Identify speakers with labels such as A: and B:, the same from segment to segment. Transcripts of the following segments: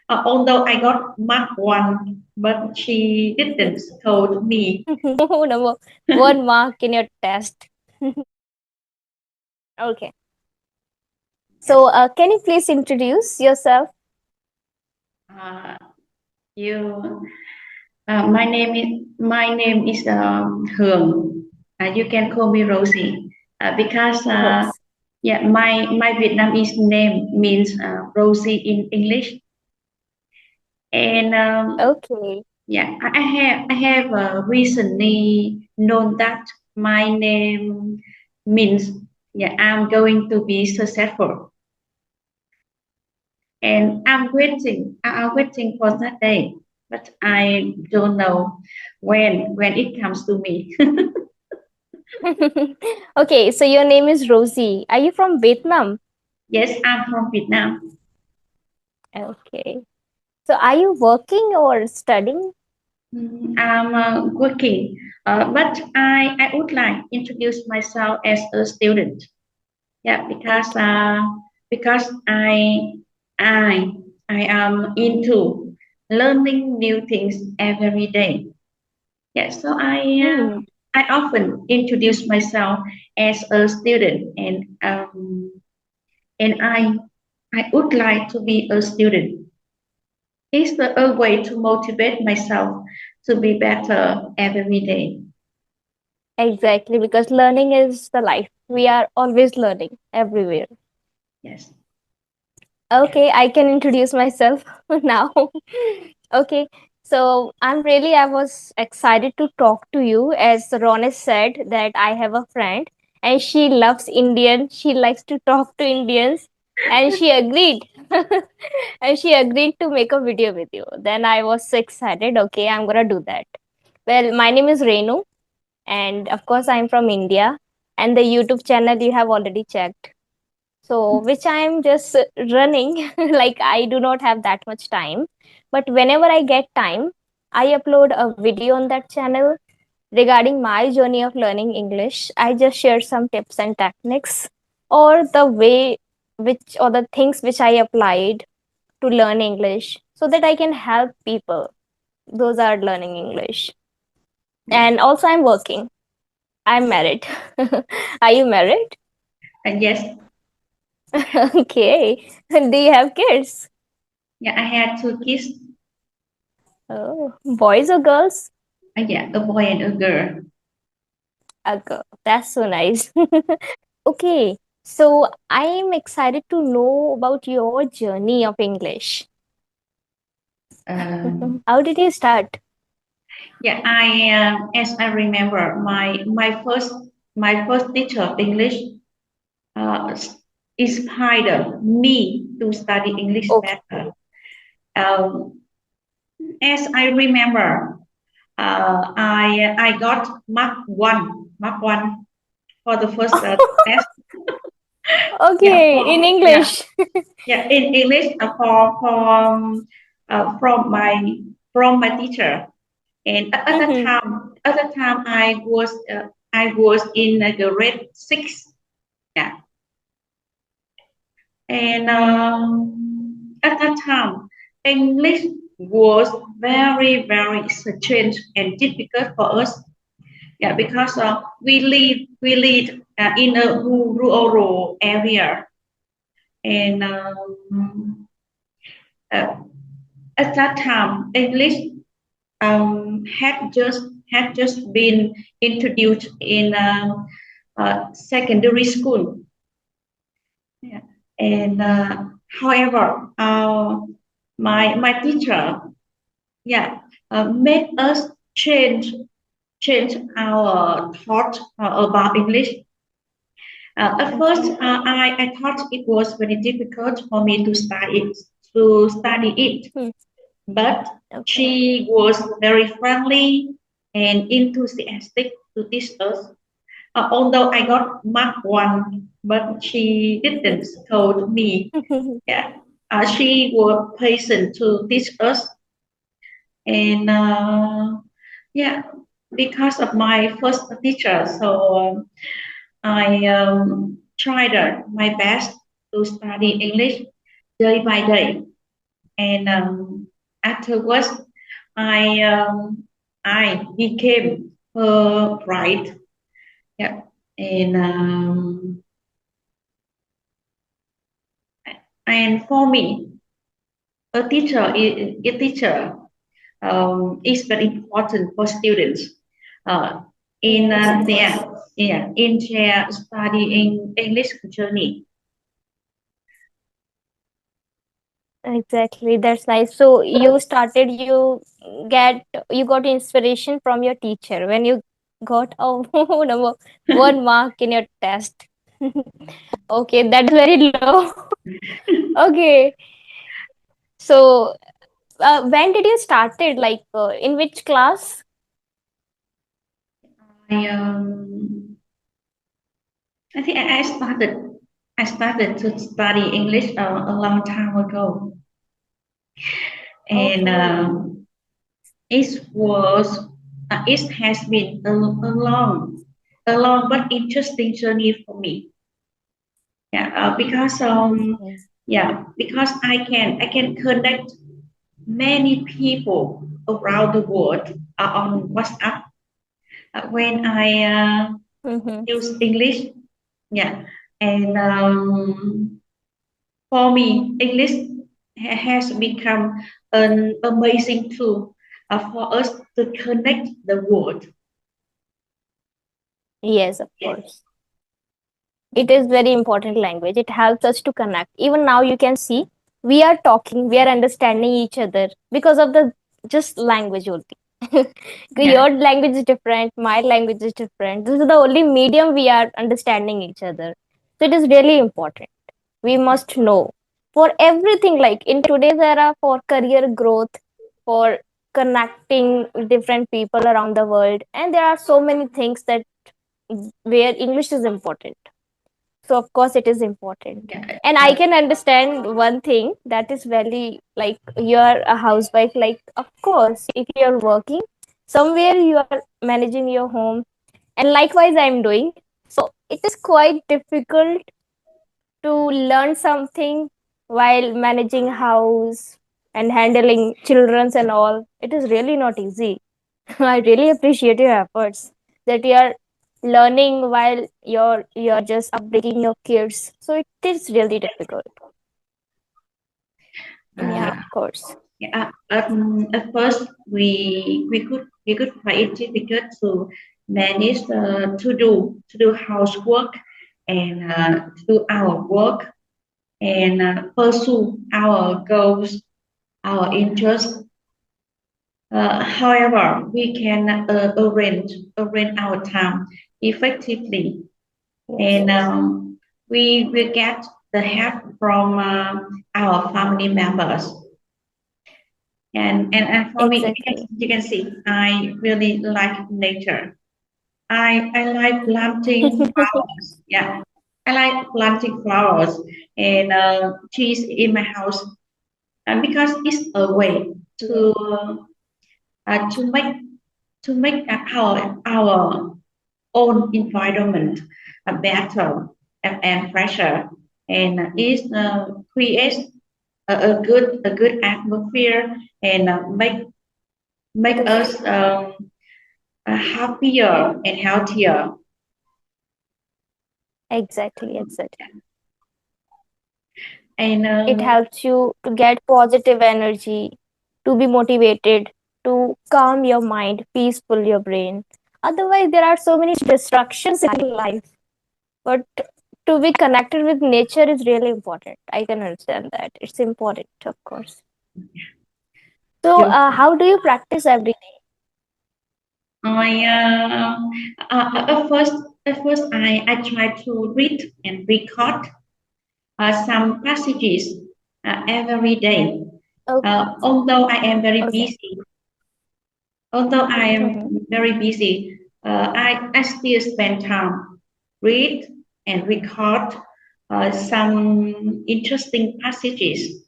A: Although I got Mark 1, but she didn't told me.
B: Number one mark in your test. Okay.
A: Yes.
B: So, can you please introduce yourself?
A: Uh, you. My name is Hường. You can call me Rosie. Because
B: Rose.
A: yeah, my Vietnamese name means Rosie in English. And
B: Okay.
A: yeah, I have recently known that my name means, yeah, I'm going to be successful, and I'm waiting for that day, but I don't know when it comes to me.
B: Okay, so your name is Rosie. Are you from Vietnam?
A: Yes, I'm from Vietnam.
B: Okay. So, are you working or studying?
A: I'm working, but I would like introduce myself as a student. Yeah,
B: Okay.
A: because I I am into learning new things every day. Yeah, so
B: Hmm.
A: I often introduce myself as a student, and I would like to be a student. It's a way to motivate myself to be better every day.
B: Exactly, because learning is the life. We are always learning everywhere.
A: Yes.
B: Okay, I can introduce myself now. Okay, so I was excited to talk to you. As Ronis said, that I have a friend and she loves Indian. She likes to talk to Indians, and she agreed. And she agreed to make a video with you. Then I was so excited. Okay, I'm gonna do that. Well, my name is Renu, and of course, I'm from India. And the YouTube channel you have already checked, so which I'm just running. Like, I do not have that much time, but whenever I get time, I upload a video on that channel regarding my journey of learning English. I just share some tips and techniques, or the way which or the things which I applied to learn English, so that I can help people those are learning English.
A: Yes.
B: And also, I'm working. I'm married. Are you married?
A: And yes,
B: Okay. Do you have kids?
A: yeah, I had two kids.
B: Oh, boys or girls?
A: Yeah, a boy and a girl.
B: A girl. That's so nice. Okay, so I'm excited to know about your journey of English.
A: Um,
B: How did you start?
A: yeah, as I remember, my first teacher of English uh, inspired me to study English
B: Okay.
A: better. Um, as I remember, I got Mark 1 for the first test. Yeah,
B: Okay, in
A: yeah,
B: English.
A: yeah, in English, from my teacher. And at that
B: Mhm.
A: time, I was in grade 6. Yeah, and at that time, English was very, very strange and difficult for us. Yeah, because we live in a rural area, and uh, at that time, English had just been introduced in secondary school. Yeah. And however, my teacher, yeah, made us change our thought about English. At first,
B: Okay.
A: I thought it was very difficult for me to study it,
B: Hmm.
A: but
B: Okay.
A: she was very friendly and enthusiastic to teach us. Although I got Mark 1, but she didn't told me. Yeah, she was patient to teach us, and yeah, because of my first teacher, so I tried my best to study English day by day. and afterwards I became her bride. Yeah, and for me, a teacher is very important for students in
B: Yes, of
A: their
B: course.
A: in their studying English journey.
B: Exactly. That's nice. So you got inspiration from your teacher when you got a number 1 mark in your test. Okay, that's very low. Okay. So when did you started? Like in which class?
A: I um, I think I started to study English a long time ago, and
B: Okay.
A: it has been a long but interesting journey for me. Yeah,
B: Okay.
A: because I can connect many people around the world on WhatsApp when I
B: Mm-hmm.
A: use English. Yeah, and for me, English has become an amazing tool for us to connect the world.
B: Yes, of
A: Yeah,
B: course. It is very important language. It helps us to connect. Even now you can see we are talking, we are understanding each other because of the just language only.
A: yeah,
B: Your language is different, my language is different. This is the only medium we are understanding each other. So it is really important. We must know for everything, like in today's era, for career growth, for connecting with different people around the world, and there are so many things that where English is important. So of course it is important.
A: yeah,
B: And I can understand one thing that is very like you're a housewife, like of course if you're working somewhere you are managing your home, and likewise I'm doing. So it is quite difficult to learn something while managing house and handling childrens and all. It is really not easy. I really appreciate your efforts that you are learning while you're just upbringing your kids. So it is really difficult. Yeah,
A: uh,
B: of course.
A: yeah. At first, we could find it difficult to manage to do housework and to do our work and pursue our goals, our interests. However, we can arrange our time effectively,
B: Yes.
A: and we will get the help from our family members. And for me,
B: Exactly.
A: you can see, I really like nature. I like planting flowers. Yeah, I like planting flowers and trees in my house, and because it's a way
B: Yes.
A: to uh, to make to make our own environment better and fresher, and it creates a good atmosphere and make us happier and healthier.
B: Exactly, exactly.
A: And
B: It helps you to get positive energy, to be motivated, to calm your mind, peaceful your brain. Otherwise, there are so many distractions in life. But to be connected with nature is really important. I can understand that. It's important, of course. So,
A: you,
B: how do you practice every day?
A: I at first I try to read and record some passages every day.
B: Okay.
A: Although I am very
B: Okay.
A: busy, although I am
B: Mm-hmm.
A: very busy, I still spend time read and record some interesting passages.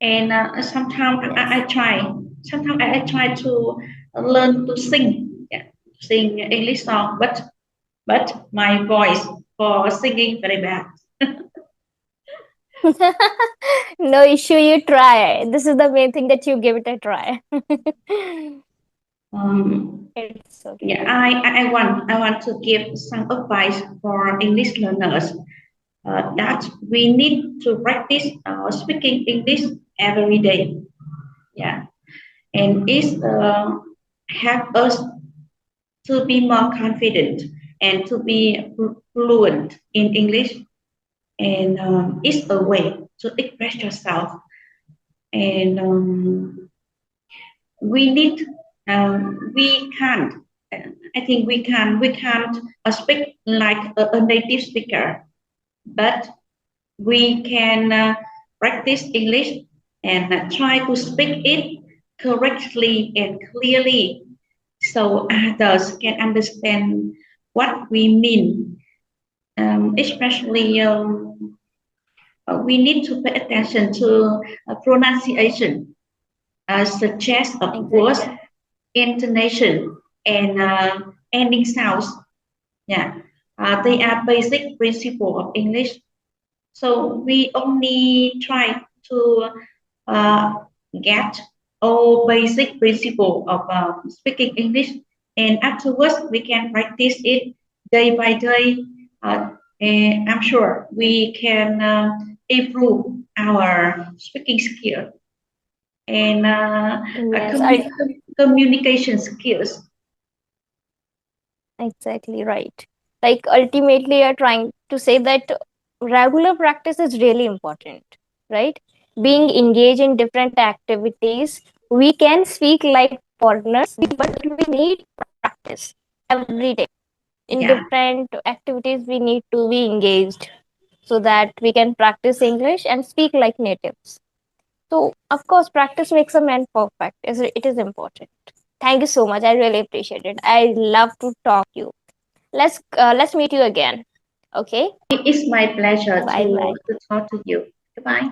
A: And
B: Yes.
A: sometimes I try to learn to sing, yeah, sing English song, but my voice for singing very bad.
B: No issue, you try. This is the main thing, that you give it a try.
A: Um,
B: It's okay.
A: yeah, I want to give some advice for English learners that we need to practice speaking English every day. Yeah, and it help us to be more confident and to be fluent in English. And it's a way to express yourself. And we need, we can't. I think we can't speak like a native speaker, but we can practice English and try to speak it correctly and clearly so others can understand what we mean. Especially, we need to pay attention to pronunciation, such as words,
B: Exactly.
A: intonation, and ending sounds. Yeah, they are basic principle of English. So we only try to uh, get all basic principle of speaking English, and afterwards we can practice it day by day. And I'm sure we can improve our speaking skill and
B: Yes, I
A: communication skills.
B: exactly right. Like ultimately, you're trying to say that regular practice is really important, right? Being engaged in different activities, we can speak like foreigners, but we need practice every day. In
A: Yeah,
B: different activities, we need to be engaged so that we can practice English and speak like natives. So, of course, practice makes a man perfect. It is important. Thank you so much. I really appreciate it. I love to talk to you. Let's meet you again. Okay.
A: it is my pleasure
B: Bye bye.
A: to talk to you. Goodbye.